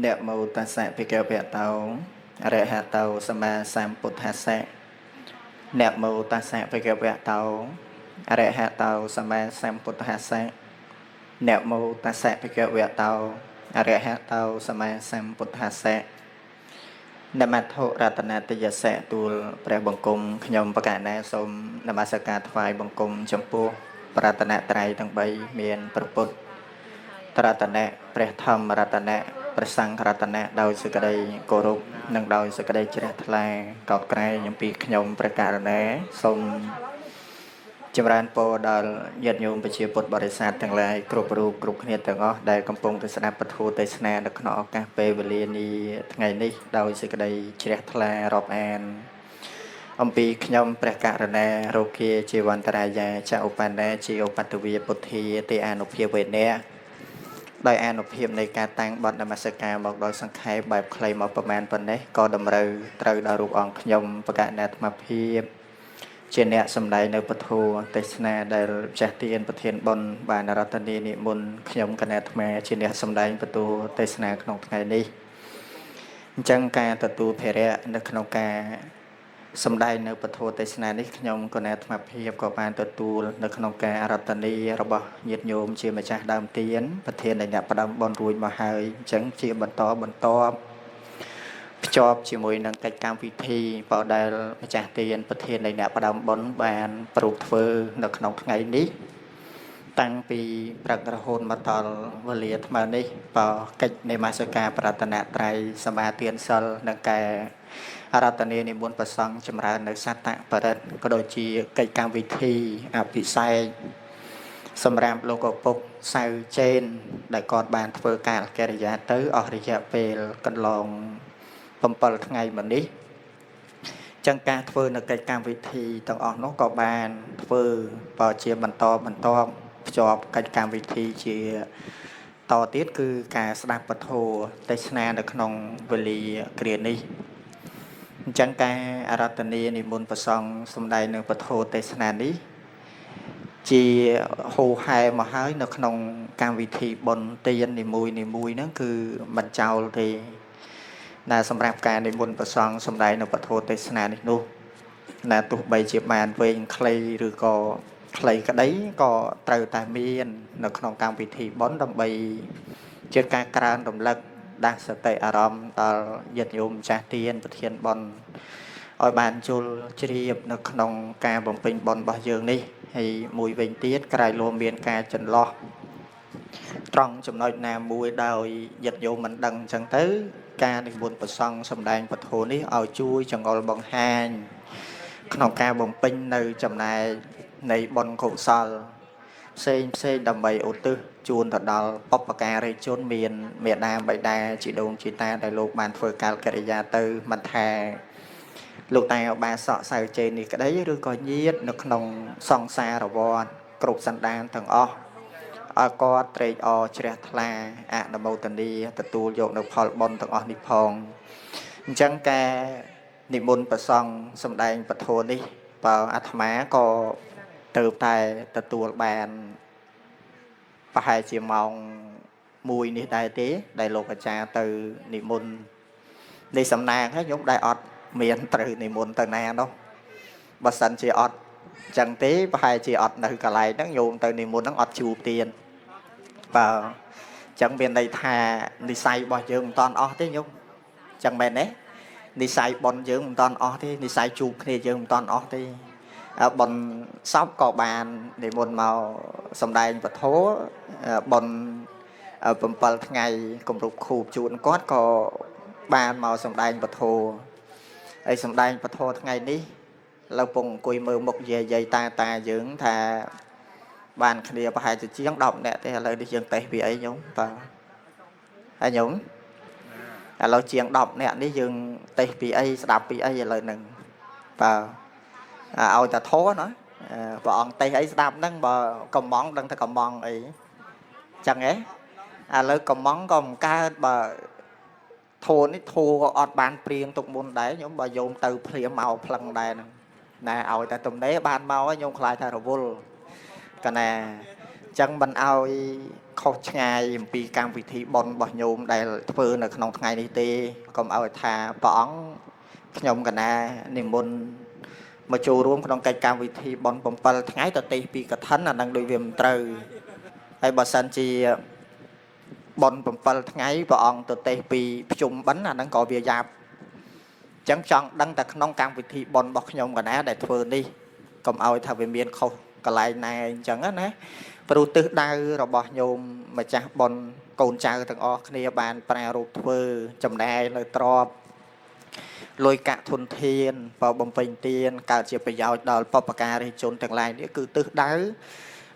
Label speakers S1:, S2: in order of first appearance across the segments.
S1: Nẹp mô ta sạ bì kèo bẹ tàu rẹ hạ tàu sa ma sam bụt hạ sạ Nẹp mô ta sạ bì kèo bẹ tàu rẹ hạ tàu sa ma sam bụt hạ sạ Nẹp mô ta sạ bì kèo bẹ tàu rẹ hạ tàu sa ma sam bụt hạ sạ Nạp mặt hộ ra tà nà tì yà sạ tùl Prẹ bồng cung khnyom bạc cả nà xôm Nạp mặt sạ cả thvai bồng cung châm pô Pra tà nà trai tăng bay miền Prạ Put Tra tà nà Prẹ thâm ra tà nà Prẹ sang ra tà nà đào sự cả đây cổ rục Nâng đào sự cả đây chìa thật là Cọt krai nhầm bì khnyom Prẹ cả nà xôm Châm rán pô đào Nhật nhôm bạch chìa bột bọt sát tăng lại Cụp rù cụp khniết tăng ốc Đại công pông tư sạ bật hô tây sạ Được nọ các bê về liên đi Ngày ní đào sự cả đây chìa thật là rộp an Ông bì khnyom Prẹ cả nà Rô kia chìa văn tà rà Chà ụ bàn nà chìa ụ bát tù vìa bột thi Tì an ụ phía về nè ដោយអានុភាពនៃការតាំងបទនមស្ការមកដោយសង្ខេបបែបខ្លីមកប្រមាណប៉ុណ្ណេះក៏តម្រូវត្រូវដល់រូបអង្គខ្ញុំបកណអាត្មាភាពជាអ្នកសម្ដែងនៅពធទេសនាដែលចាស់ទានប្រធានបុណ្យបានរតនីនិមន្តខ្ញុំគណៈអាត្មាជាអ្នកសម្ដែងពធទេសនាក្នុងថ្ងៃនេះអញ្ចឹងការទទួលភារៈនៅក្នុងការសម្ដែងនៅពធទេសនានេះខ្ញុំគណៈអាត្មាភាពក៏បានទទួលនៅក្នុងការរតនីរបស់ញាតិញោមជាម្ចាស់ដើមទានប្រធាននៃអ្នកផ្ដាំបនរួចមកហើយអញ្ចឹងជាបន្តភ្ជាប់ជាមួយនឹងកិច្ចកម្មវិធីបដែលម្ចាស់ទានប្រធាននៃអ្នកផ្ដាំបនបានប្រពធ្វើនៅក្នុងថ្ងៃនេះតាំងពីព្រឹករហូតមកដល់វេលាថ្មនេះបើកិច្ចនៃមាសការប្រតនត្រ័យសមាទានសិលនិងការរតនីនិមន្តប្រសង់ចម្រើននៅសត្តបរិទ្ធក៏ដូចជាកិច្ចកម្មវិធីអភិសេកសម្រាប់លោកឪពុកសៅចេនដែលគាត់បានធ្វើការកិរិយាទៅអស់រយៈពេលកន្លង7ថ្ងៃមកនេះចឹងការធ្វើនៅកិច្ចកម្មវិធីទាំងអស់នោះក៏បានធ្វើបើជាបន្តភ្ជាប់កិច្ចកម្មវិធីជាតទៀតគឺការស្ដាប់ពធទេសនានៅក្នុងវេលាគ្រានេះអញ្ចឹងការអារាធនានិមន្តប្រសង់សម្ដែងនៅពធទេសនានេះជាហូហែមកហើយនៅក្នុងកម្មវិធីបុណ្យទាននីមួយហ្នឹងគឺមិនចោលទេដែលសម្រាប់ការនិមន្តប្រសង់សម្ដែងនៅពធទេសនានេះនោះដែលទោះបីជាបានវែងខ្លីឬក៏ខ្លីក្តីក៏ត្រូវតែមាននៅក្នុងកម្មវិធីបុណ្យដើម្បីជាការក្រើនរំលឹកដាស់សតិអារម្មណ៍ដល់ញាតិញោមចាស់ទានប្រធានបុណ្យឲ្យបានជល់ជ្រាបនៅក្នុងការបំពេញបុណ្យរបស់យើងនេះហើយមួយវិញទៀតក្រៃលោមានការចន្លោះត្រង់ចំណុចណាមួយដោយញាតិញោមមិនដឹងអញ្ចឹងទៅការនិមន្តប្រសង់សម្ដែងពធនេះឲ្យជួយចង្អុលបង្ហាញក្នុងការបំពេញនៅចំណែកនៃបុណ្យកុសលផ្សេងដើម្បីឧទ្ទិសជូនទៅដល់បុព្វការីជនមានមេដាបៃតាជីដូនជីតាដែលលោកបានធ្វើកាលកិរិយាទៅមិនថាលោកតែឧបាសកសៅចេននេះក្តីឬក៏ញាតិនៅក្នុងសង្សារវដ្តគ្រប់សន្តានទាំងអស់ឲ្យគាត់ត្រេកអរជ្រះថ្លាអនុមោទនាទទួលយកនៅផលបុណ្យទាំងអស់នេះផងអញ្ចឹងការនិមន្តប្រសង់សម្ដែងពធនេះបើអាត្មាក៏ទៅតែទទួលបានប្រហែលជាម៉ោង1នេះដែរទេដែលលោកអាចារ្យទៅនិមន្តនៃសំណាងហើយខ្ញុំដែរអត់មានត្រូវនិមន្តទៅណានោះបើសិនជាអត់ចឹងទេប្រហែលជាអត់នៅកន្លែងហ្នឹងញោមទៅនិមន្តហ្នឹងអត់ជួបទៀតបើចឹងមានន័យថានិស័យរបស់យើងមិនតាន់អស់ទេញោមចឹងមែនទេនិស័យបុណ្យយើងមិនតាន់អស់ទេនិស័យជួបគ្នាយើងមិនតាន់អស់ទេបុណ្យសពក៏បាននិមន្តមកសម្ដែងពធបុណ្យ7ថ្ងៃគម្រប់ខូបជូនគាត់ក៏បានមកសម្ដែងពធហើយសម្ដែងពធថ្ងៃនេះលើពងអង្គុយមើលមុខយាយតាយើងថាបានគ្នាប្រហែលជាជាង10នាក់ទេឥឡូវនេះយើងតេស្តពីអីញោមបាទហើយញោមឥឡូវជាង10នាក់នេះយើងតេស្តពីអីស្ដាប់ពីអីឥឡូវហ្នឹងបាទឲ្យតែធោះណាព្រះអង្គតេស្តអីស្ដាប់ហ្នឹងបើកំងដឹងថាកំងអីចឹងហ៎ឥឡូវកំងក៏មិនកើតបើធោះនេះធោះក៏អត់បានព្រៀងទុកមុនដែរញោមបើយោមទៅព្រាមមកផ្លឹងដែរហ្នឹងណាឲ្យតែទំនេរបានមកញោមខ្លាចថារវល់កណា chẳng mình ao khâu ngày vì cam vị thị bon bỏ nhôm đây phơi là không ngày đi tê còn ao thà bỏng nhôm cả na niềm môn mà chúរួមក្នុងកិច្ចកម្មវិធីបន់7ថ្ងៃទៅទីពីកឋិនអានឹងដូចវាមិនត្រូវហើយបើសិនជាបន់7ថ្ងៃព្រះអង្គទៅទេពីភ្ជុំបិណ្ឌអានឹងក៏វាយ៉ាប់អញ្ចឹងចង់ដឹងតែក្នុងកម្មវិធីបន់របស់ខ្ញុំកណាដែលធ្វើនេះកុំឲ្យថាវាមានខុសកន្លែងណាអញ្ចឹងណាព្រោះទិសដៅរបស់ញោមម្ចាស់បន់កូនចៅទាំងអស់គ្នាបានប្រារព្ធធ្វើចំណែកនៅទ្របលុយកាក់ធនធានបើបំពេញទានកើតជាប្រយោជន៍ដល់បុព្វការីជនទាំងឡាយនេះគឺទិសដៅ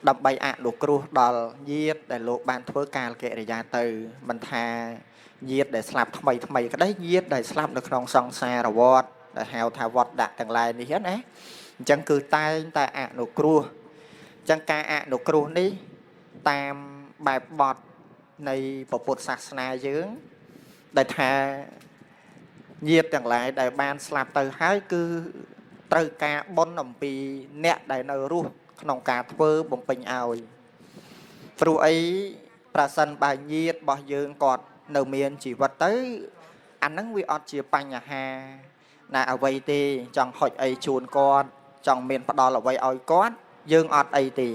S1: ដើម្បីអនុគ្រោះដល់ញាតិដែលលោកបានធ្វើកាលកិរិយាទៅមិនថាញាតិដែលស្លាប់ថ្មីក្តីញាតិដែលស្លាប់នៅក្នុងសង្សារវដ្តដែលហៅថាវដ្តដាក់ទាំងឡាយនេះណាអញ្ចឹងគឺតែងតែអនុគ្រោះអញ្ចឹងការអនុគ្រោះនេះតាមបែបបទនៃពុទ្ធសាសនាយើងដែលថាញាតិទាំងឡាយដែលបានស្លាប់ទៅហើយគឺត្រូវការបុណ្យអំពីអ្នកដែលនៅរស់ក្នុងការធ្វើបំពេញឲ្យព្រោះអីប្រសិនបើញាតិរបស់យើងគាត់នៅមានជីវិតទៅអាហ្នឹងវាអត់ជាបញ្ហាណាអ្វីទេចង់ហុចអីជូនគាត់ចង់មានផ្ដល់អ្វីឲ្យគាត់យើងអត់អីទេ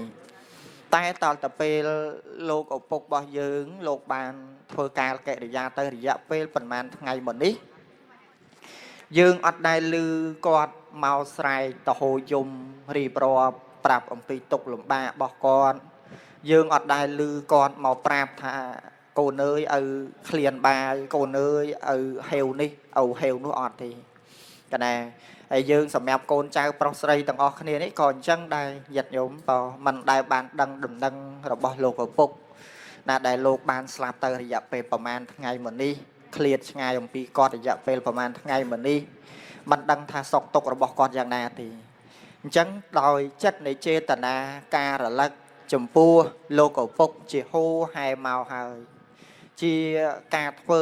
S1: តែតទៅពេលលោកឪពុករបស់យើងលោកបានធ្វើការកិរិយាទៅរយៈពេលប្រហែលថ្ងៃមកនេះយើងអត់ដែលឮគាត់មកស្រែកតហោយំរៀបរាប់ប្រាប់អំពីទុក្ខលំបាករបស់គាត់យើងអត់ដែលឮគាត់មកប្រាប់ថាកូនអើយឲ្យឃ្លានបាយកូនអើយឲ្យហេវនេះឲ្យហេវនោះអត់ទេកណាហើយយើងសម្រាប់កូនចៅប្រុសស្រីទាំងអស់គ្នានេះក៏អញ្ចឹងដែរញាតិញោមបើមិនដែលបានដឹងដំណឹងរបស់លោកឪពុកណាដែលលោកបានស្លាប់ទៅរយៈពេលប្រហែលថ្ងៃមកនេះឃ្លាតឆ្ងាយអំពីគាត់រយៈពេលប្រហែលថ្ងៃមកនេះមិនដឹងថាសុខទុក្ខរបស់គាត់យ៉ាងណាទេអញ្ចឹងដោយចិត្តនៃចេតនាការរលឹកចំពោះលោកឪពុកជាហូរហែមកហើយជាការធ្វើ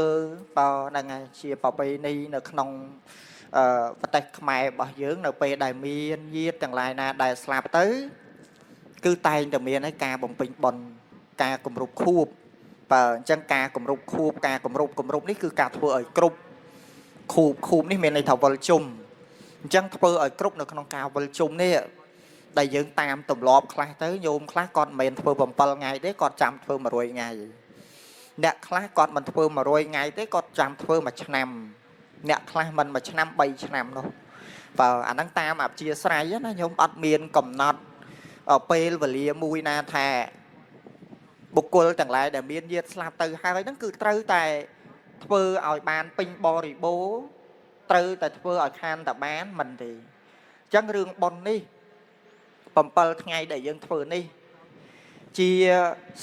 S1: បើហ្នឹងហើយជាប្រពៃណីនៅក្នុងប្រទេសខ្មែររបស់យើងនៅពេលដែលមានញាតិទាំងឡាយណាដែលស្លាប់ទៅគឺតែងតែមានហើយការបំពេញបុណ្យការគម្រប់ខួបបើអញ្ចឹងការគម្រប់ខួបការគម្រប់នេះគឺការធ្វើឲ្យគ្រប់ខួបនេះមានន័យថាវិលជុំអញ្ចឹងធ្វើឲ្យគ្រប់នៅក្នុងការវិលជុំនេះដែលយើងតាមទម្លាប់ខ្លះទៅញោមខ្លះគាត់មិនមែនធ្វើ7ថ្ងៃទេគាត់ចាំធ្វើ100ថ្ងៃអ្នកខ្លះគាត់មិនធ្វើ100ថ្ងៃទេគាត់ចាំធ្វើ1ឆ្នាំអ្នកខ្លះមិន1ឆ្នាំ3ឆ្នាំនោះបើអាហ្នឹងតាមអព្យាស្រ័យណាញោមអត់មានកំណត់ពេលវេលាមួយណាថាបុគ្គលទាំងឡាយដែលមានញាតិស្លាប់ទៅហើយហ្នឹងគឺត្រូវតែធ្វើឲ្យបានពេញបរិបូរណ៍ត្រូវតែធ្វើឲ្យខានតបានមិនទេអញ្ចឹងរឿងបុណ្យនេះ7ថ្ងៃដែលយើងធ្វើនេះជា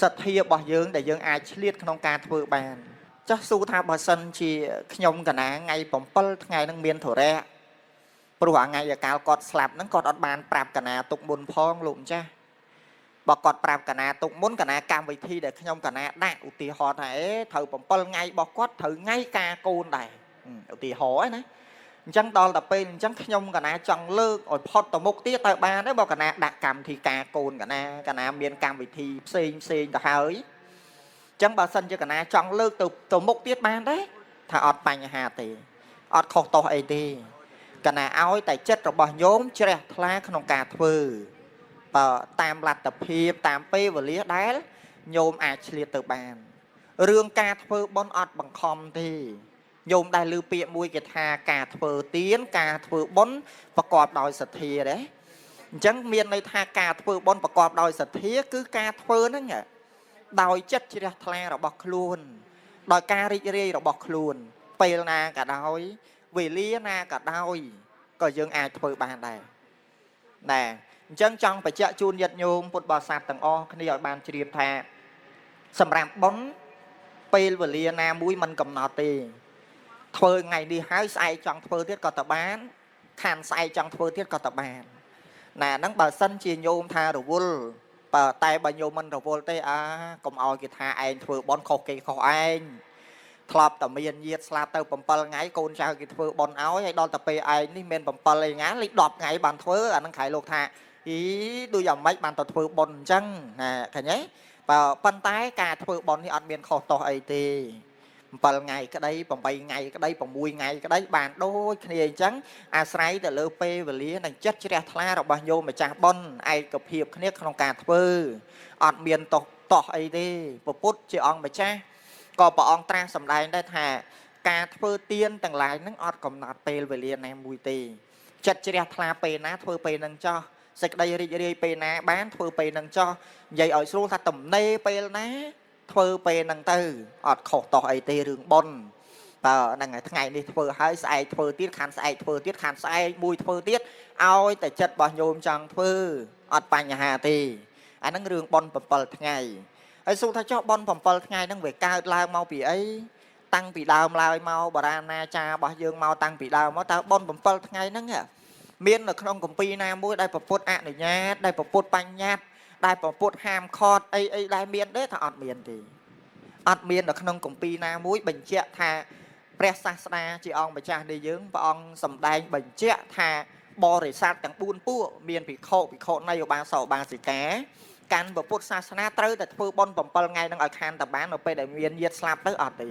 S1: សទ្ធារបស់យើងដែលយើងអាចឆ្លៀតក្នុងការធ្វើបានចាស់សួរថាបើសិនជាខ្ញុំកណាថ្ងៃ7ថ្ងៃនឹងមានធរៈព្រោះថ្ងៃកាលគាត់ស្លាប់ហ្នឹងគាត់អត់បានប្រាប់កណាទុកមុនផងលោកម្ចាស់បើគាត់ប្រាប់កណាទុកមុនកណាកម្មវិធីដែលខ្ញុំកណាដាក់ឧទាហរណ៍ថាត្រូវ7ថ្ងៃរបស់គាត់ត្រូវថ្ងៃការកូនដែរឧទាហរណ៍ណាអញ្ចឹងដល់តែពេលអញ្ចឹងខ្ញុំកណាចង់លើកឲ្យផុតទៅមុខទៀតទៅបានទេបើកណាដាក់កម្មវិធីការកូនកណាមានកម្មវិធីផ្សេងទៅហើយអញ្ចឹងបើសិនជាកណាចង់លើកទៅមុខទៀតបានទេថាអត់បញ្ហាទេអត់ខុសទោសអីទេកណាឲ្យតែចិត្តរបស់ញោមជ្រះថ្លាក្នុងការធ្វើបើតាមលទ្ធភាពតាមពេលវេលាដែលញោមអាចឆ្លៀតទៅបានរឿងការធ្វើបុណ្យអត់បង្ខំទេញោមដែលឮពាក្យមួយគេថាការធ្វើទានការធ្វើបុណ្យប្រកបដោយសទ្ធាដែរអញ្ចឹងមានន័យថាការធ្វើបុណ្យប្រកបដោយសទ្ធាគឺការធ្វើហ្នឹងដោយចិត្តជ្រះថ្លារបស់ខ្លួនដោយការរីករាយរបស់ខ្លួនពេលណាក៏ដោយវេលាណាក៏ដោយក៏យើងអាចធ្វើបានដែរណែអញ្ចឹងចង់បញ្ជាក់ជូនញាតិញោមពុទ្ធបរិស័ទទាំងអស់គ្នាឲ្យបានជ្រាបថាសម្រាប់បុណ្យពេលវេលាណាមួយមិនកំណត់ទេធ្វើថ្ងៃនេះហើយស្អែកចង់ធ្វើទៀតក៏ទៅបានខានស្អែកចង់ធ្វើទៀតក៏ទៅបានណាហ្នឹងបើសិនជាញោមថារវល់បើតែបើញោមមិនរវល់ទេកុំឲ្យគេថាឯងធ្វើបុណ្យខុសគេខុសឯងធ្លាប់តែមានញាតិស្លាប់ទៅ7ថ្ងៃកូនចៅគេធ្វើបុណ្យឲ្យដល់តែពេលឯងនេះមាន7ថ្ងៃលេខ10ថ្ងៃបានធ្វើអាហ្នឹងខៃលោកថា ý đôi dòng mấy bàn tàu thưa bồn chăng nè cả nhé và pan tái cả thưa bồn thì ăn miên kho to ấy thì 7 ngày cái đây bằng 7 ngày cái đây bằng 10 ngày cái đấy bàn đôi kia trắng à sấy từ lơ pê và lý này chất chia ra rồi bao nhiêu mà chả bon ai cập hiệp kia không cả thưa ăn miên to ấy đi bộ phút chỉ ăn mà cha có bỏ ăn tra sầm đai đây thà cả thưa tiên tầng lại nó ăn cầm nạt pê về liền này mùi tì chất chia ra pê ná thưa pê nâng cho sạch đây đi pê ná bán thưa pê nâng cho vậy ở số ta tầm nê pê ná thưa pê nâng tư ọt khổ tỏ ấy tê rừng bon và năng ngày đi thưa hai sai thưa tiết khăn sai mùi thưa tiết ao tại chất bao nhiêu chẳng thưa ọt bánh nhà hà tì anh năng rừng bon bầm ngày ấy số ta cho bon bầm ngày năng về cao lao mau bị ấy tăng bị đau lao mau bà ra na cha bao dương mau tăng bị đau mau ta bon bầm ngày năng à miên là không công ty nam mũi đây bầm phốt ạ này nha đây bầm phốt bánh nhát đây bầm phốt ham khọt ấy đây miên đấy thà ọt miên thì ọt miên là không công ty nam mũi bình chẹt thà presasna chị ông bà cha đi dưỡng và ông sầm đai bình chẹt thà bò để sát chẳng buôn pua miên bị khổ này ở ba sầu ba gì cá can bậc phốt sasna tới tại phơi bon bầm ngày đang ở khan tập bán ở pe để miên nhiệt slap tới ọt thì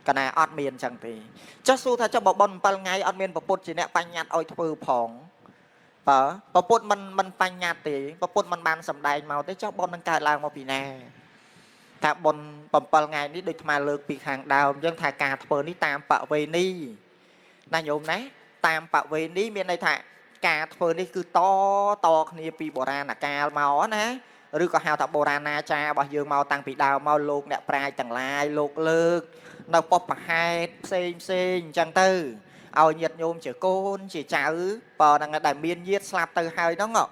S1: cái này ọt miên chẳng thì chắc su thà cho bậc bon bầm ngày ọt miên bậc phốt chỉ nè bánh nhạt oi phơi phỏng và bậc phốt mình bánh nhạt thì bậc phốt mình ban sầm đai màu tới cho bon đang cài lang một pì nè ta bon bầm ngày ní được mà lược bị hàng đào dân thà cà phơi ní tam bạo về ní na nhôm nè tam bạo về ní miền này thà cà phơi ní cứ to kia pi bò ra là cà màu nè rồi có hào tập bò ra na cha bao dương màu tăng bị đào màu lục nè prai chẳng lai lục lược nó bọc hai xem chẳng tư ao nhiệt nhôm chỉ côn chỉ chảo bò đang đại miên nhiệt slap từ hai đó ngọ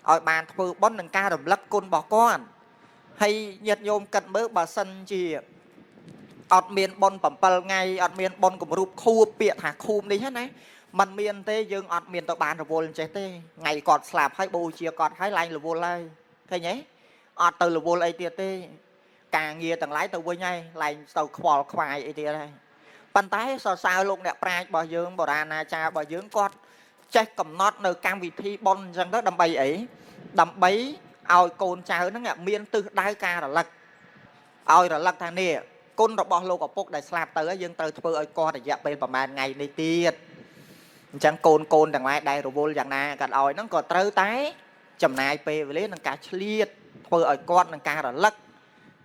S1: ở bàn phơi bón đằng ca đầm lắc côn bò con hay nhiệt nhôm cận bớ bà sân chỉ ọt miền bon bầm ngày ọt miền bon cũng rụp khu bịa thả khu đi hết này mình miền tây dương ọt miền tàu bàn rồi vô lên trái tê ngày còn slap hay bù chia còn hay lạnh là vô lai thấy nhé ọt từ là vô lai tiệt tê càng nhiều tầng lái tàu với nhau lạnh tàu khoa khoai ấy tiệt đây bàn tay sao luôn đẹp prai bò dương bò ra na cha bò dương con check cầm nót nơi cam vị thi bon rằng đó đâm bay ấy đâm bấy ao côn cha nó ngạ miên tư đai ca là lật ao là lật thằng nè côn rồi bỏ lô của bốc đại slap tới dương tới phơi ơi con để dẹp bênประมาณ ngày này tiệt chẳng côn đằng lại đây rồi vô dạng na cả ỏi nó còn trơ tái chầm này pe với lấy nó cả liệt phơi ơi con nó ca là lật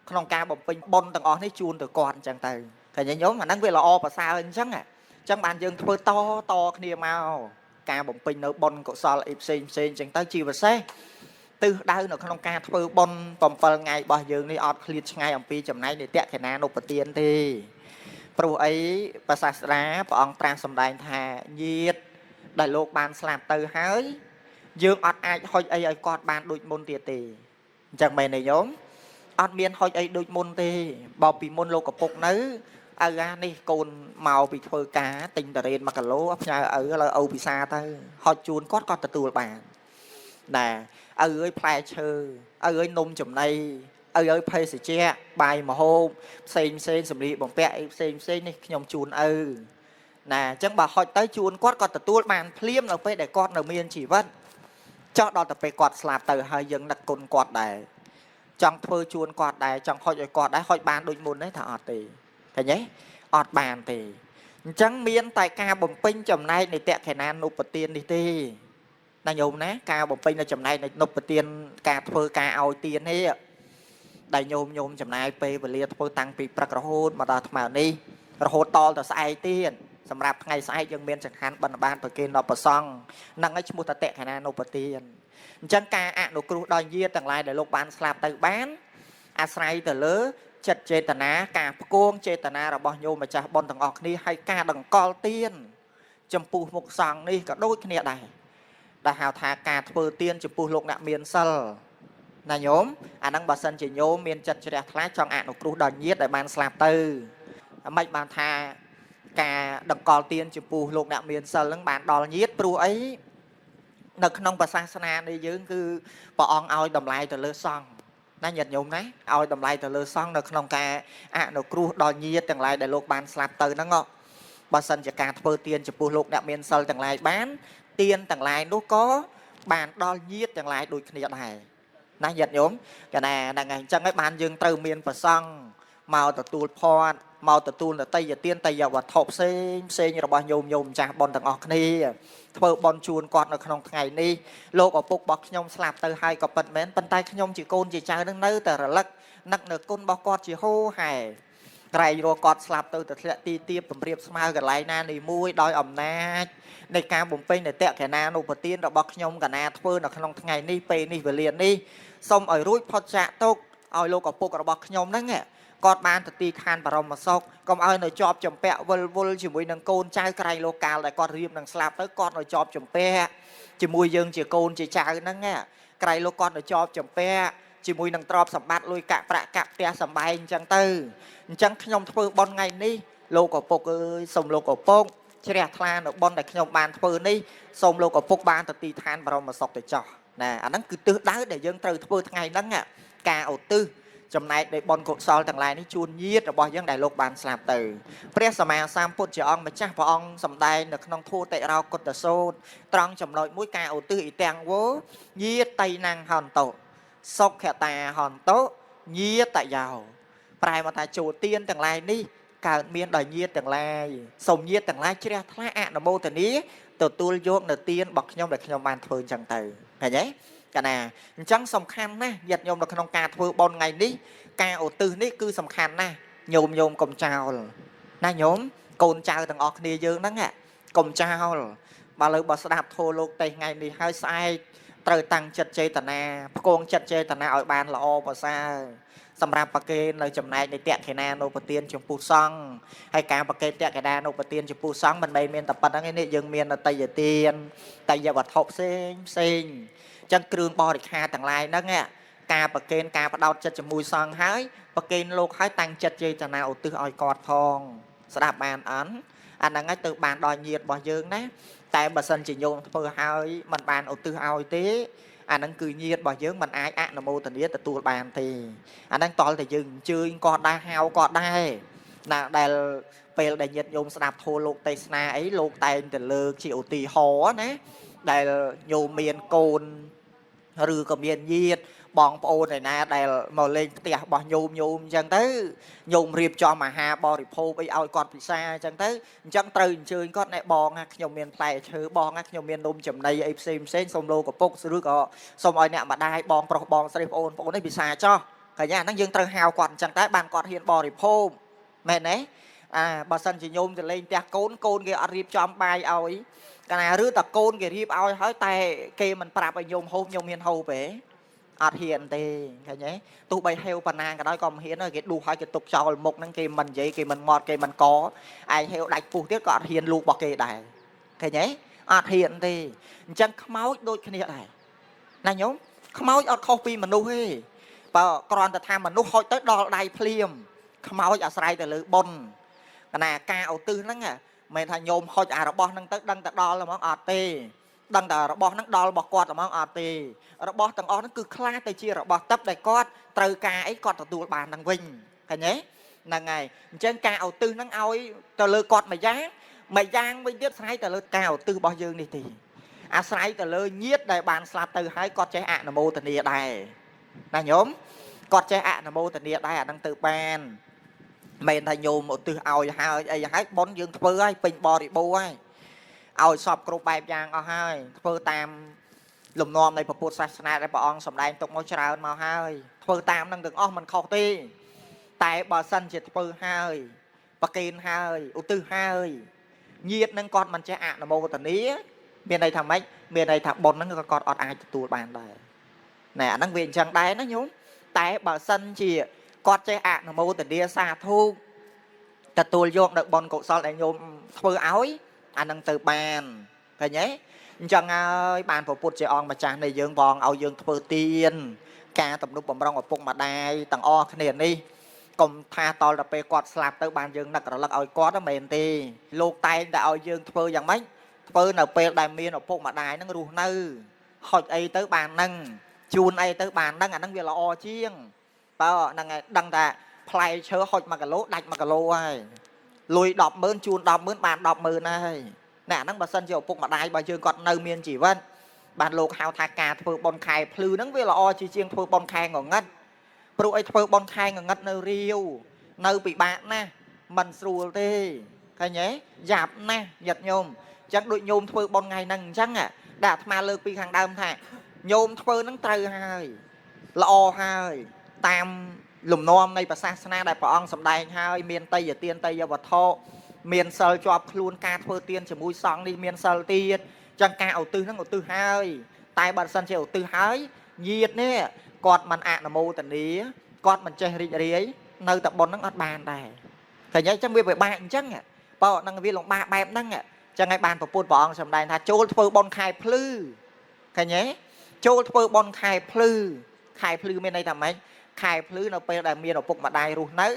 S1: không ca bồng pin bon đằng on ấy chuồn từ con chẳng từ thầy nhớ mà năng về là o và xa hơn chắc à chẳng bàn dương phơi to kia mau ca bồng pin nữa bon cọ sao lại xem chẳng tới chi và xe từ đây nó không ca phơi bon bầm ngày bao dương đi ọt liệt ngày ông pi chầm này để tẹt cái na nộp tiền thì pro ấyภาษาสนาព្រះអង្គត្រាស់សម្ដែងថាញាតដែលលោកបានស្លាប់ទៅហើយយើងអត់អាចហុចអីឲ្យគាត់បានដូចមុនទៀតទេអញ្ចឹងមែនទេញោមអត់មានហុចអីដូចមុនទេបើពីមុនលោកកំពុកនៅឪអានេះកូនមកពីធ្វើការទិញតារ៉េន1គីឡូផ្ញើឪឥឡូវឪពិសាទៅហុចជូនគាត់ក៏ទទួលបានណាឪអើយផ្លែឈើឪអើយនំចំណីអើយភេសជ្ជៈបាយមហូបផ្សេងសម្លៀកបំពាក់អីផ្សេងនេះខ្ញុំជូនឪណាអញ្ចឹងបើហុចទៅជូនគាត់ក៏ទទួលបានភ្លាមនៅពេលដែលគាត់នៅមានជីវិតចោះដល់ទៅពេលគាត់ស្លាប់ទៅហើយយើងនឹកគុណគាត់ដែរចង់ធ្វើជូនគាត់ដែរចង់ហុចឲ្យគាត់ដែរហុចបានដូចមុនទេថាអត់ទេឃើញទេអត់បានទេអញ្ចឹងមានតែការបំពេញចំណែកនៃតក្កេណានុបទាននេះទេណាញោមណាការបំពេញនៅចំណែកនៃនុបទានការធ្វើការឲ្យទាននេះដែលញោមចំណាយពេលវេលាធ្វើតាំងពីព្រឹករហូតមកដល់ថ្មនេះរហូតតទៅស្អែកទៀតសម្រាប់ថ្ងៃស្អែកយើងមានចង្ហាន់បិណ្ឌបាតប្រគេនដល់ព្រះសង្ឃនឹងឲ្យឈ្មោះតតកណានុបទានអញ្ចឹងការអនុគ្រោះដល់ញាតិទាំងឡាយដែលលោកបានស្លាប់ទៅបានអាស្រ័យទៅលើចិត្តចេតនាការផ្គងចេតនារបស់ញោមម្ចាស់បុណ្យទាំងអស់គ្នាហើយការដង្កល់ទានចំពោះមុខសង្ឃនេះក៏ដូចគ្នាដែរដែលហៅថាការធ្វើទានចំពោះលោកអ្នកមានសិលណាញោមអាហ្នឹងបើសិនជាញោមមានចិត្តជ្រះថ្លាចង់អនុគ្រោះដល់ញាតិដែលបានស្លាប់ទៅមិនបានថាការដង្កល់ទានចំពោះលោកអ្នកមានសិលហ្នឹងបានដល់ញាតិព្រោះអីនៅក្នុងសាសនានេះយើងគឺព្រះអង្គឲ្យតម្លៃទៅលើសង្ឃណាញាតិញោមណាឲ្យតម្លៃទៅលើសង្ឃនៅក្នុងការអនុគ្រោះដល់ញាតិទាំងឡាយដែលលោកបានស្លាប់ទៅហ្នឹងបើសិនជាការធ្វើទានចំពោះលោកអ្នកមានសិលទាំងឡាយបានទានទាំងឡាយនោះក៏ បានដល់ញាតទាំងឡាយដូចគ្នាដែរណាញាតិញោមកាលណាហ្នឹងហើយអញ្ចឹងហើយបានយើងត្រូវមានប្រសង់មកទទួលផាត់មកទទួលនតីយទានតយវត្ថុផ្សេងរបស់ញោមម្ចាស់ប៉ុនទាំងអស់គ្នាធ្វើប៉ុនជូនគាត់នៅក្នុងថ្ងៃនេះលោកឪពុករបស់ខ្ញុំស្លាប់ទៅហើយក៏ពិតមែនប៉ុន្តែខ្ញុំជាកូនជាចៅនឹងនៅតែរលឹកនឹកនៅគុណរបស់គាត់ជាហូរហែក្រែងរកគាត់ស្លាប់ទៅធ្លាក់ទីទាបពំរាបស្មើកន្លែងណានីមួយដោយអំណាចនៃការបំពេញនៃតក្កណានុប្រទានរបស់ខ្ញុំកណាធ្វើនៅក្នុងថ្ងៃនេះពេលនេះវេលានេះសូមឲ្យរួចផុតចាកទុកឲ្យលោកឪពុករបស់ខ្ញុំហ្នឹងគាត់បានទៅទីឋានបរមសុខកុំឲ្យនៅជាប់ចម្ពាក់វល់ជាមួយនឹងកូនចៅក្រែងលោកកាលដែលគាត់រៀបនឹងស្លាប់ទៅគាត់នៅជាប់ចម្ពាក់ជាមួយយើងជាកូនជាចៅហ្នឹងក្រែងលោកគាត់នៅជាប់ចម្ពាក់ជាមួយនឹងទ្រព្យសម្បត្តិលុយកាក់ប្រាក់កាក់ផ្ទះសម្បែងអញ្ចឹងទៅអញ្ចឹងខ្ញុំធ្វើបុណ្យថ្ងៃនេះលោកឪពុកអើយសូមលោកឪពុកជ្រះថ្លានៅបុណ្យដែលខ្ញុំបានធ្វើនេះសូមលោកឪពុកបានទៅទីឋានបរមសុខទៅចោះណាអាហ្នឹងគឺទិសដៅដែលយើងត្រូវធ្វើថ្ងៃហ្នឹងការឧទ្ទិសចំណែកនៃបុណ្យកុសលទាំងឡាយនេះជូនញាតិរបស់យើងដែលលោកបានស្លាប់ទៅព្រះសម្មាសម្ពុទ្ធជាអង្គម្ចាស់ព្រះអង្គសម្ដែងនៅក្នុងធម៌តិរោគុត្តសូត្រត្រង់ចំណុចមួយការឧទ្ទិសអ៊ីទាំងវោញាតៃណាំងហន្តោសុខតាហន្តោញាតយោប្រែមកថាចូលទានទាំងឡាយនេះកើតមានដោយញាតទាំងឡាយសូមញាតទាំងឡាយជ្រះថ្លាអនុមោទនាទទួលយកនៅទានរបស់ខ្ញុំដែលខ្ញុំបានធ្វើអញ្ចឹងទៅឃើញទេកាលណាអញ្ចឹងសំខាន់ណាស់ញាតិញោមនៅក្នុងការធ្វើបុណ្យថ្ងៃនេះការឧទ្ទិសនេះគឺសំខាន់ណាស់ញោមកុំចោលណាញោមកូនចៅទាំងអស់គ្នាយើងហ្នឹងកុំចោលបើលើបើស្ដាប់ធម៌លោកទេថ្ងៃនេះហើយស្អែកត្រូវតាំងចិត្តចេតនាផ្គងចិត្តចេតនាឲ្យបានល្អប្រសើរសម្រាប់ប្រគេននៅចំណែកនៃតក្កណានុប្រទានចំពោះសង្ឃហើយការប្រគេនតក្កណានុប្រទានចំពោះសង្ឃមិនមែនមានតែប៉ុណ្្នឹងទេនេះយើងមាននតីយទានតយវត្ថុផ្សេងចឹងគ្រឿងបរិក្ខារទាំងឡាយហ្នឹងការប្រគេនការបដោតចិត្តជាមួយសង្ឃហើយប្រគេនលោកហើយតាំងចិត្តចេតនាឧទ្ទិសឲ្យគាត់ផងស្ដាប់បានអន់អាហ្នឹងហើយទៅបានដល់ញាតិរបស់យើងណាតែបើសិនជាញោមធ្វើហើយมันបានឧទ្ទិសឲ្យទេអាហ្នឹងគឺញាតិរបស់យើងมันអាចអនុមោទនាទទួលបានទេអាហ្នឹងតលតែយើងអញ្ជើញគាត់ដែរហៅគាត់ដែរណាដែលពេលដែលញាតិញោមស្ដាប់ធម៌លោកទេសនាអីលោកតែងតែលើកជាឧទាហរណ៍ណាដែលញោមមានកូនឬក៏មានញាតិបងប្អូនឯណាដែលមកលេងផ្ទះរបស់ញោមអញ្ចឹងទៅញោមរៀបចំអាហារបរិភោគអីឲ្យគាត់ពិសាអញ្ចឹងទៅអញ្ចឹងត្រូវអញ្ជើញគាត់ណែបងខ្ញុំមានផ្លែឈើបងខ្ញុំមាននំចំណីអីផ្សេងសូមលោកឪពុកឬក៏សូមឲ្យអ្នកម្ដាយបងប្រុសបងស្រីប្អូននេះពិសាចោះឃើញអាហ្នឹងយើងត្រូវហៅគាត់អញ្ចឹងតែបានគាត់ហ៊ានបរិភោគមែនទេបើសិនជាញោមទៅលេងផ្ទះកូនគេអត់រៀបចំបាយឲ្យកាលណាឬតកូនគេរៀបឲ្យហើយតែគេមិនប្រាប់ឲ្យញោមហូបញោមហ៊ានហូបទេអត់ហ៊ានទេឃើញទេទោះបីហេវប៉ុណ្ណាក៏ដោយក៏មិនហ៊ានគេដួសឲ្យគេទុកចោលមុខហ្នឹងគេមិននិយាយគេមិនមាត់គេមិនកឯងហេវដាច់ពុះទៀតក៏អត់ហ៊ានលូករបស់គេដែរឃើញទេអត់ហ៊ានទេអញ្ចឹងខ្មោចដូចគ្នាដែរណាញោមខ្មោចអត់ខុសពីមនុស្សទេបើគ្រាន់តែថាមនុស្សហុចទៅដល់ដៃភ្លាមខ្មោចអាស្រ័យទៅលើបុណ្យកណាការឧទ្ទិសហ្នឹងមិនថាញោមហុចអារបស់ហ្នឹងទៅដឹងតែដល់ហ្មងអត់ទេដឹងតែរបស់ហ្នឹងដល់របស់គាត់ហ្មងអត់ទេរបស់ទាំងអស់ហ្នឹងគឺខ្លះទៅជារបស់ទឹកដែលគាត់ត្រូវការអីគាត់ទទួលបានហ្នឹងវិញឃើញទេហ្នឹងហើយអញ្ចឹងការឧទ្ទិសហ្នឹងឲ្យទៅលើគាត់មួយយ៉ាងវិញទៀតស្រ័យទៅលើការឧទ្ទិសរបស់យើងនេះទេអាស្រ័យទៅលើញាតិដែលបានស្លាប់ទៅហើយគាត់ចេះអនុមោទនាដែរណាញោមគាត់ចេះអនុមោទនាដែរអាហ្នឹងទៅបានមិនថាញោមឧទ្ទិសឲ្យហើយអីហើយប៉ុនយើងធ្វើហើយពេញបរិបូរហើយឲ្យសពគ្រប់បែបយ៉ាងអស់ហើយធ្វើតាមលំនាំនៃពុទ្ធសាសនាដែលព្រះអង្គសម្ដែងទុកមកច្រើនមកហើយធ្វើតាមនឹងទាំងអស់មិនខុសទេតែបើសិនជាធ្វើហើយប្រគេនហើយឧទ្ទិសហើយញាតិនឹងគាត់មិនចេះអនុមោទនាមានន័យថាម៉េចមានន័យថាបុណ្យហ្នឹងក៏គាត់អត់អាចទទួលបានដែរណែអាហ្នឹងវាអញ្ចឹងដែរណាញោមតែបើសិនជាគាត់ចេះអនុមោទនាសាធុទទួលយកនៅបុណ្យកុសលដែលញោមធ្វើឲ្យអានឹងទៅបានឃើញទេអញ្ចឹងហើយបានព្រះពុទ្ធជាអង្គម្ចាស់នៃយើងបងឲ្យយើងធ្វើទានការទំនុកបំរុងឪពុកម្ដាយទាំងអស់គ្នានេះកុំថាតលទៅពេលគាត់ស្លាប់ទៅបានយើងនឹករលឹកឲ្យគាត់មិនមែនទេលោកតែងតែឲ្យយើងធ្វើយ៉ាងម៉េចធ្វើនៅពេលដែលមានឪពុកម្ដាយនឹងរស់នៅហុចអីទៅបាននឹងជូនអីទៅបាននឹងអានឹងវាល្អជាងបើហ្នឹងឯងដឹងថាផ្លែឈើហុច1គីឡូដាច់1គីឡូហើយលុយ100000ជូន100000បាន100000ហើយណែអាហ្នឹងបើសិនជាឪពុកម្ដាយរបស់យើងគាត់នៅមានជីវិត បានលោកហៅថាការធ្វើបនខែភ្លឺហ្នឹងវាល្អជាជាងធ្វើបនខែងងឹតព្រោះអីធ្វើបនខែងងឹតនៅរាវនៅពិបាកណាស់មិនស្រួលទេឃើញទេយ៉ាប់ណាស់ញាតិញោមអញ្ចឹងដូចញោមធ្វើបនថ្ងៃហ្នឹងអញ្ចឹងដែលអាត្មាលើកពីខាងដើមថាញោមធ្វើហ្នឹងត្រូវហើយល្អហើយតាមលំនាំនៃសាសនាដែលព្រះអង្គសម្ដែងហើយមានតយទានតយវត្ថុមានសិលជាប់ខ្លួនការធ្វើទានជាមួយសង្ឃនេះមានសិលទៀតចឹងការឧទ្ទិសហ្នឹងឧទ្ទិសហើយតែបើសិនជាឧទ្ទិសហើយញាតនេះគាត់មិនអនុមោទនាគាត់មិនចេះរីករាយនៅតែប៉ុនហ្នឹងអត់បានដែរតែអញ្ចឹងវាពិបាកអញ្ចឹងបើនឹងវាលំបាកបែបហ្នឹងចឹងហើយបានប្រពុតព្រះអង្គសម្ដែងថាចូលធ្វើបន់ខែភ្លឺឃើញទេចូលធ្វើបន់ខែភ្លឺខែភ្លឺមានន័យថាម៉េចខែភ្លឺនៅពេលដែលមានឪពុកម្ដាយរស់នៅ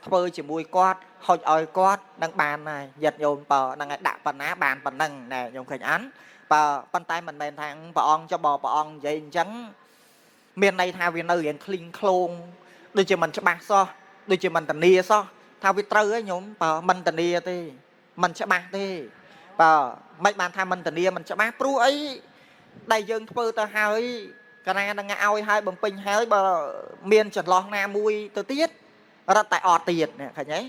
S1: ធ្វើជាមួយគាត់ហុចឲ្យគាត់នឹងបានហើយយិត្តញោមបើនឹងឲ្យដាក់ប៉ុណ្ណាបានប៉ុណ្ណឹងណែញោមឃើញអានបើប៉ុន្តែមិនមែនថាព្រះអង្គចុះបើព្រះអង្គនិយាយអញ្ចឹងមានន័យថាវានៅរៀងឃ្លីងឃ្លោងដូចជាមិនច្បាស់សោះដូចជាមិនធានាសោះថាវាត្រូវហើយញោមបើមិនធានាទេមិនច្បាស់ទេបើមិនបានថាមិនធានាមិនច្បាស់ព្រោះអីដែលយើងធ្វើទៅហើយកណានឹងឲ្យហើយបំពេញហើយបើមានចន្លោះណាមួយទៅទៀតរត់តែអត់ទៀតឃើញទេ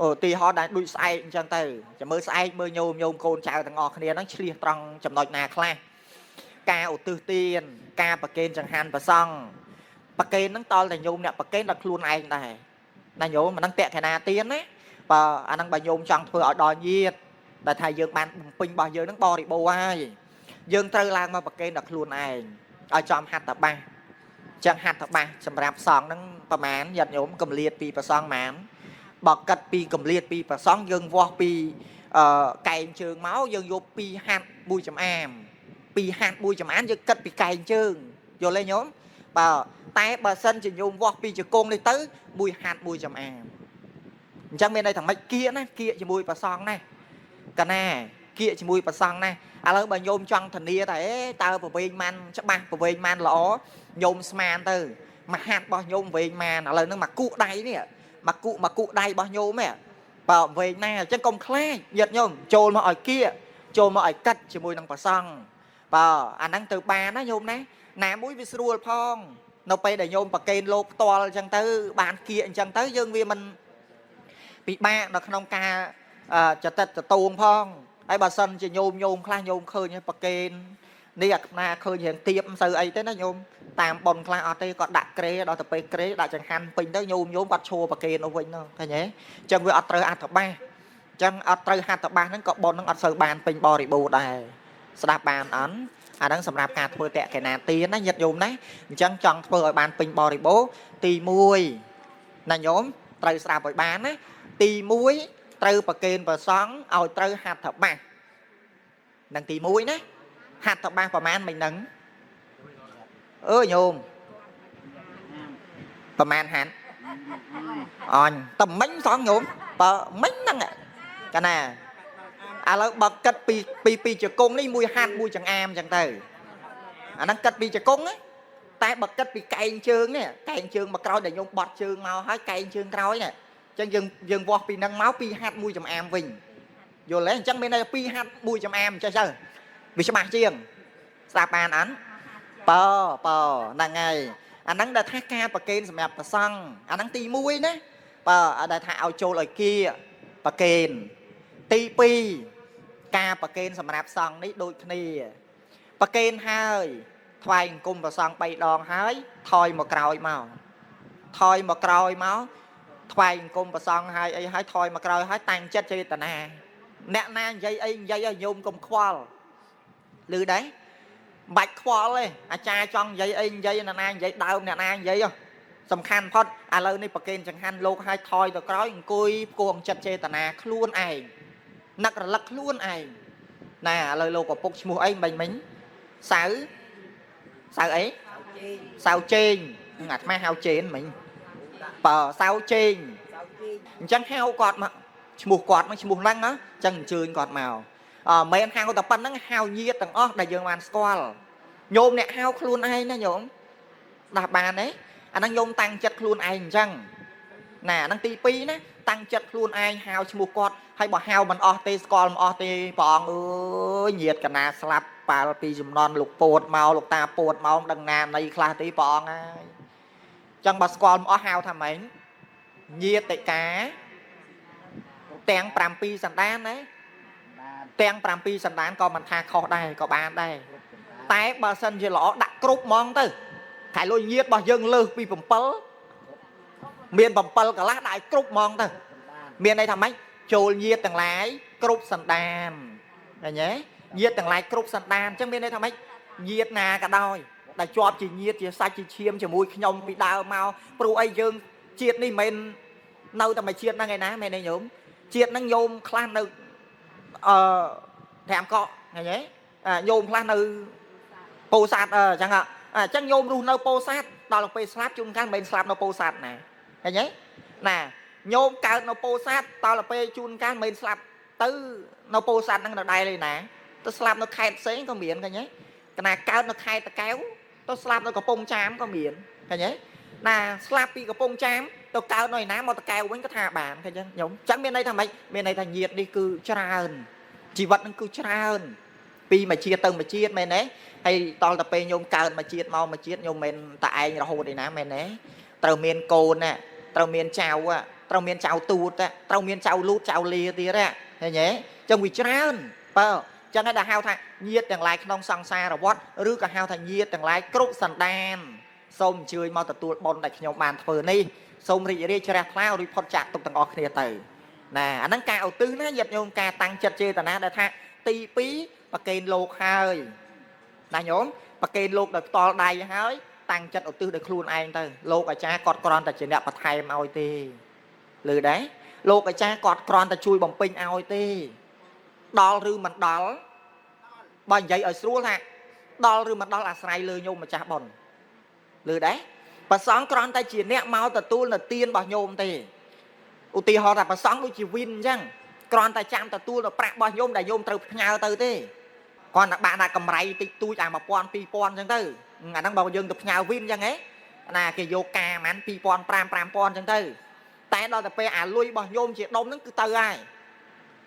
S1: អូទីហោដែលដូចស្អែកអញ្ចឹងទៅចាំមើលស្អែកមើលញោមកូនចៅទាំងអស់គ្នាហ្នឹងឆ្លៀសត្រង់ចំណុចណាខ្លះការឧទ្ទិសទានការប្រគេនចង្ហាន់ប្រសង់ប្រគេនហ្នឹងតលតែញោមអ្នកប្រគេនដល់ខ្លួនឯងដែរណាញោមមិនដឹងពាក់កណាទានណាបើអាហ្នឹងបើញោមចង់ធ្វើឲ្យដល់ញាតតែថាយើងបានបំពេញរបស់យើងហ្នឹងបរិបូរណ៍ហើយយើងត្រូវឡើងមកប្រគេនដល់ខ្លួនឯងឲ្យចំហត្ថបាសចឹងហត្ថបាសសម្រាប់សង្ឃហ្នឹងប្រហែលញាតិញោមកំលៀតពីប្រសង់ម៉ានបើកាត់ពីកំលៀតពីប្រសង់យើងវាស់ពីកែងជើងមកយើងយកពីហាត់មួយចំអាមពីហាត់មួយចំអានយើងកាត់ពីកែងជើងយល់ទេញោមបើតែបើសិនជាញោមវាស់ពីជង្គង់នេះទៅមួយហាត់មួយចំអាមអញ្ចឹងមានន័យថាម៉េចគៀកណាគៀកជាមួយប្រសង់ណាកណាគៀកជាមួយប្រសង់ណាឥឡូវបើញោមចង់ធានាថាតើប្រវែងម៉ានច្បាស់ប្រវែងម៉ានល្អញោមស្មានទៅមកហាត់របស់ញោមវែងម៉ានឥឡូវហ្នឹងមកគូដៃនេះមកគូដៃរបស់ញោមបើវែងណាអញ្ចឹងកុំខ្លាចញាតិញោមចូលមកឲ្យគៀកចូលមកឲ្យកាត់ជាមួយនឹងប្រសង់បើអាហ្នឹងទៅបានណាញោមណាមួយវាស្រួលផងនៅពេលដែលញោមប្រកេនលោកផ្ទាល់អញ្ចឹងទៅបានគៀកអញ្ចឹងទៅយើងវាមិនពិបាកនៅក្នុងការចតិតតួងផងហើយបើសិនជាញោមខ្លះញោមឃើញប្រកេននេះអាខ្នាឃើញរៀងទៀបមិនសូវអីទេណាញោមតាមប៉ុនខ្លះអត់ទេគាត់ដាក់ក្រេដល់ទៅពេលក្រេដាក់ចង្ហាន់ពេញទៅញោមគាត់ឈួរប្រកេននោះវិញនោះឃើញទេអញ្ចឹងវាអត់ត្រូវអត្ថបាសអញ្ចឹងអត់ត្រូវហត្ថបាសហ្នឹងក៏ប៉ុនហ្នឹងអត់សូវបានពេញបរិបូរណ៍ដែរស្ដាប់បានអត់អាហ្នឹងសម្រាប់ការធ្វើតក្កណាទានណាញាតិញោមណាអញ្ចឹងចង់ធ្វើឲ្យបានពេញបរិបូរណ៍ទី1ណាញោមត្រូវស្ដាប់ឲ្យបានណាទី1ត្រូវប្រគេនព្រះសង្ឃឲ្យត្រូវហត្ថបាសនឹងទី1ណាហត្ថបាសប្រមាណមិននឹងអើញោមប្រមាណហាត់អញតែមិញសងញោមបើមិញហ្នឹងកណាឥឡូវបើគិតពីជង្គង់នេះមួយហាត់មួយចង្អាមអញ្ចឹងទៅអាហ្នឹងគិតពីជង្គង់ណាតែបើគិតពីកែងជើងនេះកែងជើងមកក្រោយដែលញោមបត់ជើងមកហើយកែងជើងក្រោយនេះអញ្ចឹងយើងវាស់ពីហ្នឹងមកពីហាត់មួយចំអាមវិញយល់ទេអញ្ចឹងមានន័យពីហាត់មួយចំអាមចេះទៅវាច្បាស់ជាងស្ដាប់បានអត់បើហ្នឹងហើយអាហ្នឹងដែលថាការប្រគេនសម្រាប់ប្រសង់អាហ្នឹងទី1ណាបើដែលថាឲ្យចូលឲ្យគៀប្រគេនទី2ការប្រគេនសម្រាប់សង្ឃនេះដូចគ្នាប្រគេនហើយថ្វាយអង្គមប្រសង់3ដងហើយថយមកក្រោយមកថ្វាយអង្គមប្រសង់ហើយអីហើយថយមកក្រោយហើយតាំងចិត្តចេតនាអ្នកណានិយាយអីនិយាយឲ្យញោមកុំខ្វល់ឮដែរមិនបាច់ខ្វល់ទេអាចារ្យចង់និយាយអីនិយាយអ្នកណានិយាយដើមអ្នកណានិយាយសំខាន់ផុតឥឡូវនេះប្រគេនចង្ហាន់លោកឲ្យថយទៅក្រោយអង្គុយផ្គងចិត្តចេតនាខ្លួនឯងនឹករលឹកខ្លួនឯងណាឥឡូវលោកឪពុកឈ្មោះអីមិញសៅអីសៅជេងអាត្មាហៅជេនមិញបើសៅជេងអញ្ចឹងហៅគាត់មកឈ្មោះគាត់មកឈ្មោះហ្នឹងណាអញ្ចឹងអញ្ជើញគាត់មកមិនហៅតែប៉ុណ្្នឹងហៅញាតិទាំងអស់ដែលយើងបានស្គាល់ញោមអ្នកហៅខ្លួនឯងណាញោមដាស់បានទេអាហ្នឹងញោមតាំងចិត្តខ្លួនឯងអញ្ចឹងណាអាហ្នឹងទី2ណា
S2: tăng chất luôn ai hao chmua quạt hay bỏ hao mình o tê scol o tê bong ơi nhiệt cả na slap pa pi chùm non lục pột màu lục ta pột màu đằng nà này khla tí bong ai chẳng bà scol o hao tham mấy nhiệt tại cá tèng pram pi sẵn đan đấy tèng pram pi sẵn đan có mình tha khó đây có bàn đây té bà sân gì lõ đặt cúp mong tư khải lôi nhiệt bà dân lơ pi bầm pớ miền bầm pớ cả lát đại cúp mong tư miền đây thầm mấy trồi nhiệt tầng lái cúp sẵn đan này nhé nhiệt tầng lái cúp sẵn đan chứ miền đây thầm mấy nhiệt nà cả đôi đại chọp chỉ nhiệt chỉ sai chỉ chiêm chỉ mùi nhom bị đau mau pro ai dương chiết đi mình nâu tầm mày chiết năng ngày ná mày này nhổm chiết năng nhôm khăn đâu thèm cọ ngày nhé nhôm khăn đâu po sạt chẳng hạn chắc nhôm luôn đâu po sạt tao là pe slap chung can bên slap nó po sạt nè ngày nhé nè nhôm cao nó po sạt tao là pe chung can bên slap tứ nó po sạt năng là đây này nè tao slap nó khai xé có miệng cái nhé cái nào cao nó khai tao kéo tao slap nó có pông chám có miệng cái nhé nè slap đi có pông chám tao cao nói ná mà tao cao vẫn có thà bạn cái chứ nhúng chẳng bên đây thằng mày bên này thằng nhiệt đi cứ tràn chỉ vật nó cứ tràn pi mà chia tầng mà chia mày nè hay tao tập pe nhôm cao mà chia mau mà chia nhôm mình tại rồi hồ đây ná mày nè tao miền cồn nè tao miền chào tuột á tao miền chào lút chào lìa tía ra thấy nhé trong vì tràn bao chẳng hay là hao thằng nhiệt thằng lại không sang xa rồi vót rứ cả hao thằng nhiệt thằng lại cướp sàn đan xong chơi mau tập tuột bồn đại nhôm bàn phơi ní xong rì rì chả lao đi phật chặt tục tầng ọt kia từ nè anh đang cào tứ nó giật nhôm cà tăng chật chơi tà na để tha ti pí và kênh lột hơi nè nhóm và kênh lột được to đầy hơi tăng chật ở tư được luôn anh từ lột ở cha cọt con ta chỉ đẹp và thay màu tê lừa đấy lột ở cha cọt con ta chui bằng pin ao tê đo rư mặt đo bằng giấy ở xuống ha đo rư mặt đo là sai lừa nhôm mà cha bồn lừa đấy bà sáng con ta chỉ nẹt máu ta tu là tiên bảo nhôm tê ưu tiên họ là bà sáng đôi chỉ win chăng con ta chạm ta tu là bạc bảo nhôm đại nhôm từ nhau từ tê còn bạn là cầm ray tị tu chạm mà pon pi pon chăng tư ngài đang bảo dương từ nhau win chăng ấy là cái yoga mán pi pon pram pon chăng tư tại đó là pe lui bảo nhôm chỉ đông nó cứ từ ai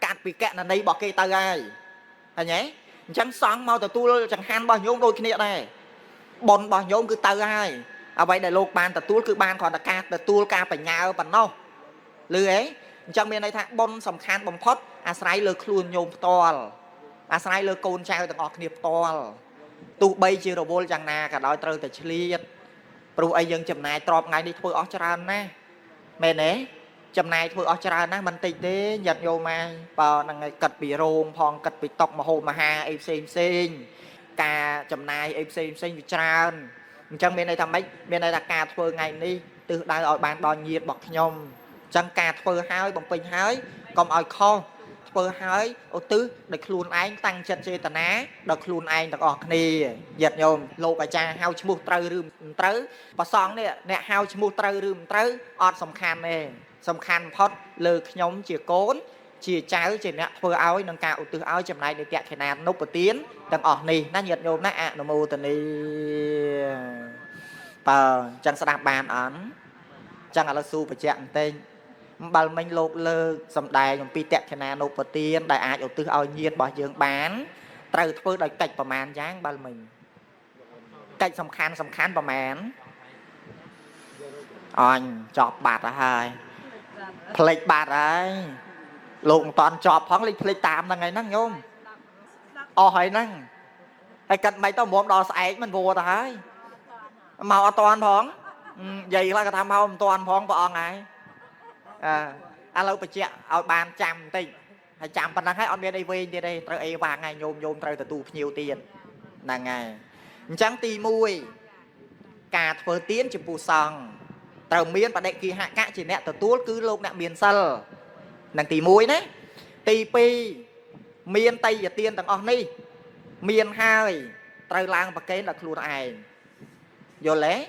S2: cạn bị cạn là đây bỏ cây từ ai hay nhé chẳng sáng mau ta tu chẳng han bảo nhôm đôi kia này bồn bảo nhôm cứ từ ai vậy để lột bàn tu cứ bàn còn là ca tu ca phải nhà ở bàn nâu lư ấy trong miền này thằng bon sầm khan bồng phốt sai lơ khuôn nhôm to sai lơ côn treo từng ọt nghiệp to tu bay chưa đồ bol chẳng na cả đôi trâu từ chliệt pro ai dân chầm này trọp ngày đi thôi ọt tràn nè mẹ nè chầm này thôi ọt tràn nè mình tây tế nhật vô mà bờ năng cật bị rôm phong cật bị tóc mà hồ mà ha em xem cả chầm này em xem bị tràn chẳng bên này thằng mấy bên này là cà phơi ngày đi từ đây ở bàn đòn nhiệt bọc nhom chẳng cà phơi hai bằng pin hai còn ở kho phơi hai ô tứ để luôn anh tăng chân chơi tà ná được luôn anh được ọt nì giật nhom lô cả cha hao chmu trơ rưm trớ và xong nè nè hao chmu trơ rưm trớ ọt sầm khan nè sầm khan phốt lơ nhom chỉ cốn chỉ trái chỉ nè phơi áo nâng cao từ áo chầm này để kẹt cái nào nốt một tiếng đằng ọt nì nó nhiệt nhom nó nó mù tà nì chẳng sẽ đạp bàn ấn chẳng là su phải chạm tên bà mình lột lơ xâm đài nhằm pi tẹt khả năng nộp vào tiền đại ác ở tư ao nhiên bỏ dưỡng bán từ phương đời cách bà màn dáng bà mình cách sầm khăn bà màn anh chọp bạt ở hai plek bạt ấy lộn toàn chọp phóng lịch plek tạm là ngày năng nhôm hỏi năng hay cạnh mấy tao muốn đo sạch mình vô thôi màu toàn phong vậy là cái tham màu toàn phong bọn này anh lâu phải chạy ở bàn trăm tỷ hay trăm phần năng hay ở bên đây về đây trời ấy vàng ngày nhôm trời từ tù nhiều tiền là ngày chẳng tì mùi cả phở tiến chỉ phù sòng tàu miên và đệ kỳ hạ cả chỉ nẹ từ tuốt cứ lộn nẹ miền sân nàng tì mùi đấy tì pi miền tây và tiên tầng ổn đi miền hai trời lang và kế là luôn ai vô lẽ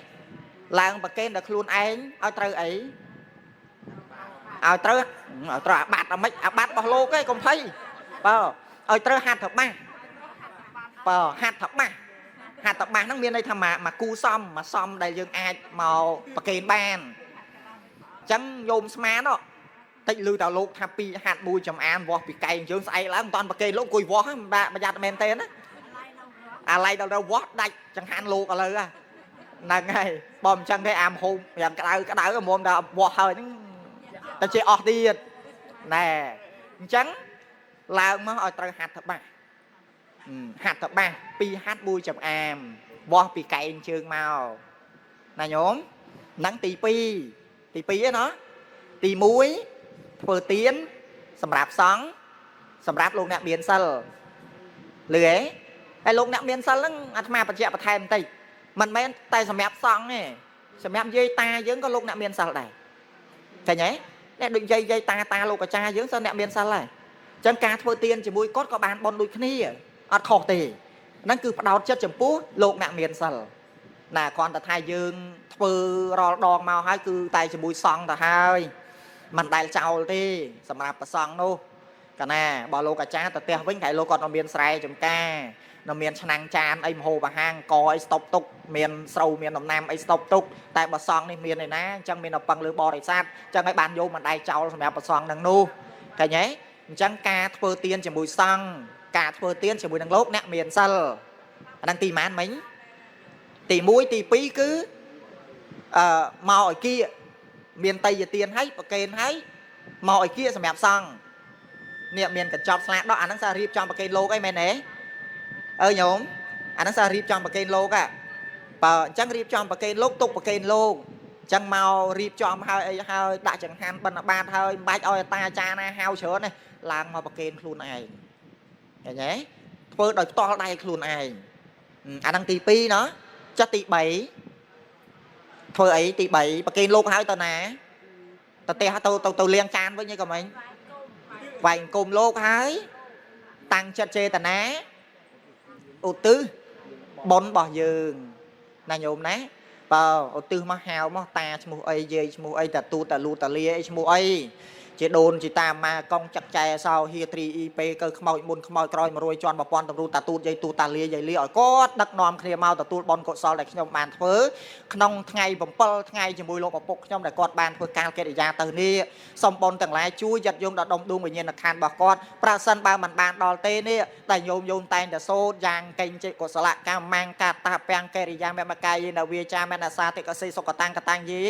S2: lang và kế là luôn anh ở trời ấy ở trời bát ở mấy bát bao lô cái không thấy ở trời hạt thập ba hạt thập ba nó miền đây thầm mà cu xóm đây dương ai màu và kế ban chẳng nhôm smart đó តិចលឺតលោកថាពីហាត់មួយចំអានវាស់ពីកែងយើងស្អែកឡើងមិនតាន់ប្រកេលោកអង្គុយវាស់ហ្នឹងប្រយ័ត្នមែនទេណាអាឡៃដល់វាស់ដាច់ចង្ហាន់លោកឥឡូវហ្នឹងហើយបើមិនចឹងទេអាមហូបយ៉ាងក្តៅមុំដល់វាស់ហើយហ្នឹងតែជាអស់ទៀតណែអញ្ចឹងឡើងមកឲ្យត្រូវហាត់ទៅបាសហាត់ទៅបាសពីហាត់មួយចំអាមវាស់ពីកែងជើងមកណាញោមហ្នឹងទី2ឯណោះទី1ធ្វើទានសម្រាប់សង្ឃសម្រាប់លោកអ្នកមានសិលលឺហ៎ហើយលោកអ្នកមានសិលហ្នឹងអាត្មាបញ្ជាក់បន្ថែមបន្តិចមិនមែនតែសម្រាប់សង្ឃទេសម្រាប់យាយតាយើងក៏លោកអ្នកមានសិលដែរឃើញទេអ្នកដូចយាយតាលោកអាចារ្យយើងសិនអ្នកមានសិលដែរអញ្ចឹងការធ្វើទានជាមួយគាត់ក៏បានបុណ្យដូចគ្នាអត់ខុសទេហ្នឹងគឺផ្ដោតចិត្តចំពោះលោកអ្នកមានសិលណាគ្រាន់តែថាយើងធ្វើរាល់ដងមកហើយគឺតែជាមួយសង្ឃទៅហើយមិនដែលចោលទេសម្រាប់ប្រសង់នោះកាលណាបើលោកអាចារ្យទៅផ្ទះវិញតែលោកគាត់នៅមានស្រែចម្ការនៅមានឆ្នាំងចានអីមហូបអាហារកអីស្តុបទុកមានស្រូវមានដំណាំអីស្តុបទុកតែប្រសង់នេះមានឯណាអញ្ចឹងមានតែពឹងលើបរិស័ទអញ្ចឹងឲ្យបានយកមិនដែលចោលសម្រាប់ប្រសង់នឹងនោះឃើញទេអញ្ចឹងការធ្វើទានជាមួយសង្ឃការធ្វើទានជាមួយនឹងលោកអ្នកមានសិលអាហ្នឹងទីម៉ានមិញទី1ទី2គឺមកឲ្យគៀមានតៃយទានហើយប្រកេនហើយមកឲ្យគៀសម្រាប់សង្ឃនេះមានកញ្ចប់ស្លាកដកអាហ្នឹងសាររៀបចំប្រកេនលោកអីមែនទេញោមអាហ្នឹងសាររៀបចំប្រកេនលោកបើអញ្ចឹងរៀបចំប្រកេនលោកទុកប្រកេនលោកអញ្ចឹងមករៀបចំហើយអីហើយដាក់ចង្ហាន់បិណ្ឌបាតហើយមិនបាច់ឲ្យតាអាចារ្យណាហៅច្រើនទេឡើងមកប្រកេនខ្លួនឯងឃើញទេធ្វើដោយផ្ទាល់ដៃខ្លួនឯងអាហ្នឹងទី2ណោះចុះទី3ធ្វើអីទី3ប្រកេនលោកហើយទៅណាទៅផ្ទះទៅលាងចានវិញឯងក៏មិនវាយអង្គមលោកហើយតាំងចិត្តចេតនាឧទ្ទិសបុណ្យរបស់យើងណាញោមណាបើឧទ្ទិសមកហៅមកតាឈ្មោះអីយាយឈ្មោះអីតាទូតាលូតាលាអីឈ្មោះអីជាដូនជាតាម៉ាកងចាក់ចែសោហៀត្រីអ៊ីពេកើខ្មោចមុនខ្មោចក្រោយ100ជាន់1000តម្រូតាទូតយាយទូតាលាយាយលាឲ្យគាត់ដឹកនាំគ្នាមកទទួលបុណ្យកុសលដែលខ្ញុំបានធ្វើក្នុងថ្ងៃ7ថ្ងៃជាមួយលោកឪពុកខ្ញុំដែលគាត់បានធ្វើការកិរិយាទៅនេះសូមបុណ្យទាំងឡាយជួយយត្តយងដល់ដុំដួងវិញ្ញាណក្ខន្ធរបស់គាត់ប្រសិនបើមិនបានដល់ទេនេះតែញោមតែងតែសូត្រយ៉ាងកេញចេកុសលកម្មមាំងកាតាពាំងកិរិយាមេមកាយេនវាចាមេនសាតិកសិសុកតាំងកតាំងយេ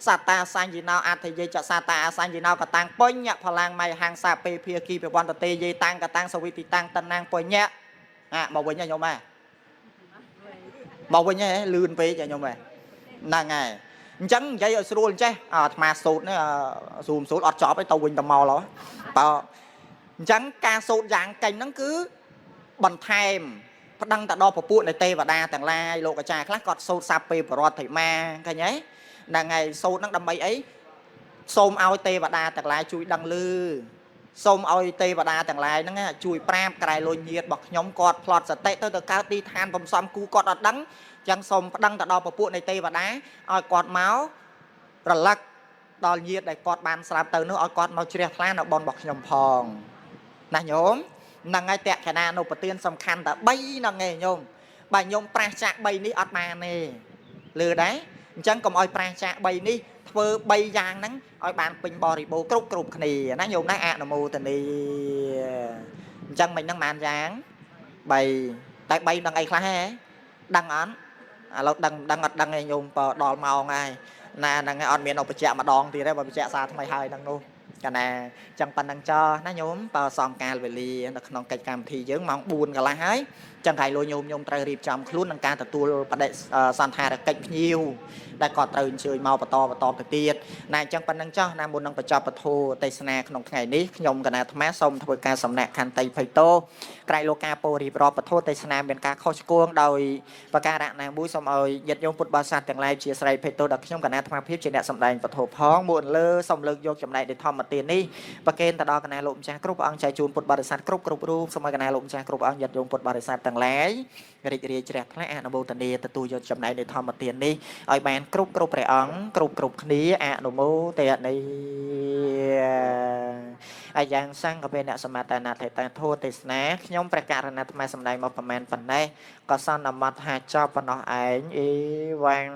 S2: សតាសញ្ញិណោអត្ថយេចសតាអសញ្ញិណោកតាំងបញ្ញផលាំងមៃហាងសាពេភាគីប្រវន្តតេយេតាំងកតាំងសវិតិតាំងតណាំងបញ្ញមកវិញញោមមកវិញលឿនពេកញោមហ្នឹងហើយអញ្ចឹងនិយាយឲ្យស្រួលចេះអាត្មាសូត្រនេះសូត្រអត់ចប់ទេទៅវិញទៅមកឡោះបើអញ្ចឹងការសូត្រយ៉ាងកេញហ្នឹងគឺបន្ថែមប្តឹងទៅដល់ពពួកនៃទេវតាទាំងឡាយលោកអាចារ្យខ្លះគាត់សូត្រសាពេបរតធិមាឃើញទេហ្នឹងហើយសូត្រហ្នឹងដើម្បីអីសូមឲ្យទេវតាទាំងឡាយជួយដឹងឮសូមឲ្យទេវតាទាំងឡាយហ្នឹងជួយប្រាប់ក្រែលុញញាតរបស់ខ្ញុំគាត់ផ្លត់សតិទៅកើតទីឋានបំសំគូគាត់អត់ដឹងអញ្ចឹងសូមប្តឹងទៅដល់ពពួកនៃទេវតាឲ្យគាត់មករលឹកដល់ញាតដែលគាត់បានស្លាប់ទៅនោះឲ្យគាត់មកជ្រះថ្លានៅបុណ្យរបស់ខ្ញុំផងណាញោមហ្នឹងហើយតក្កណានុប្រទានសំខាន់តែ3ហ្នឹងឯងញោមបើញោមប្រះចាក់3នេះអត់បានទេលឺដែរអញ្ចឹងកុំឲ្យប្រះចាក់3នេះធ្វើ3យ៉ាងហ្នឹងឲ្យបានពេញបរិបូរគ្រប់គ្នាណាញោមណាអនុមោទនីអញ្ចឹងមិនហ្នឹងបានយ៉ាង3តែ3ដឹងអីខ្លះហ៎ដឹងអត់ឥឡូវដឹងអត់ដឹងឯងញោមបើដល់ម៉ោងហើយណាហ្នឹងឯងអត់មានឧបជ្ជៈម្ដងទៀតទេបើបច្ចៈសារថ្មីហើយហ្នឹងនោះកាលណាចឹងប៉ុណ្ណឹងចោះណាញោមបើសំកាលវេលានៅក្នុងកិច្ចកម្មវិធីយើងម៉ោង4កន្លះហើយចឹងហើយលោកញោមត្រូវរៀបចំខ្លួននឹងការទទួលបដិសន្ធារកិច្ចភ្ញៀវដែលគាត់ត្រូវអញ្ជើញមកបន្តទៅទៀតណាអញ្ចឹងប៉ុណ្ណឹងចោះណាមុននឹងបញ្ចប់ពធទេសនាក្នុងថ្ងៃនេះខ្ញុំកណាអាត្មាសូមធ្វើការសំណាក់ខន្តីភ័យតោក្រៃលោកការពោរៀបរាប់ពធទេសនាមានការខុសឆ្គងដោយប្រការៈណាមួយសូមឲ្យញាតិញោមពុទ្ធបរិស័ទទាំងឡាយជាស្រីភ័យតោដល់ខ្ញុំកណាអាត្មាភាពជាអ្នកសម្ដែងពធផងមួយលើសូមលើកយកចំណែកនៃធម្មទាននេះប្រគេនទៅដល់កណាលោកម្ចាស់គ្រប់ព្រះអង្គចែកជូនពុទ្ធបរិស័ទគ្រប់រូបសូមឲ្យកណាលោកម្ចាស់គ្រប់អង្គញាតិញោមពុទ្ធបរិស័ទទាំងឡាយរីករាយជ្រះថ្លាអនុមោទនាទទួលយកចំណែកនៃធម្មទាននេះឲ្យបានគ្រប់ព្រះអង្គគ្រប់គ្នាអនុមោទនីអាយ៉ាងសង្ឃវេនសមតានាថេតាធោទេសនាខ្ញុំព្រះករណីអាត្មាសម្ដែងមកប្រមាណប៉ុណ្ណេះក៏សន្មតថាចប់ប៉ុណ្ណោះឯងអីវ៉ាំង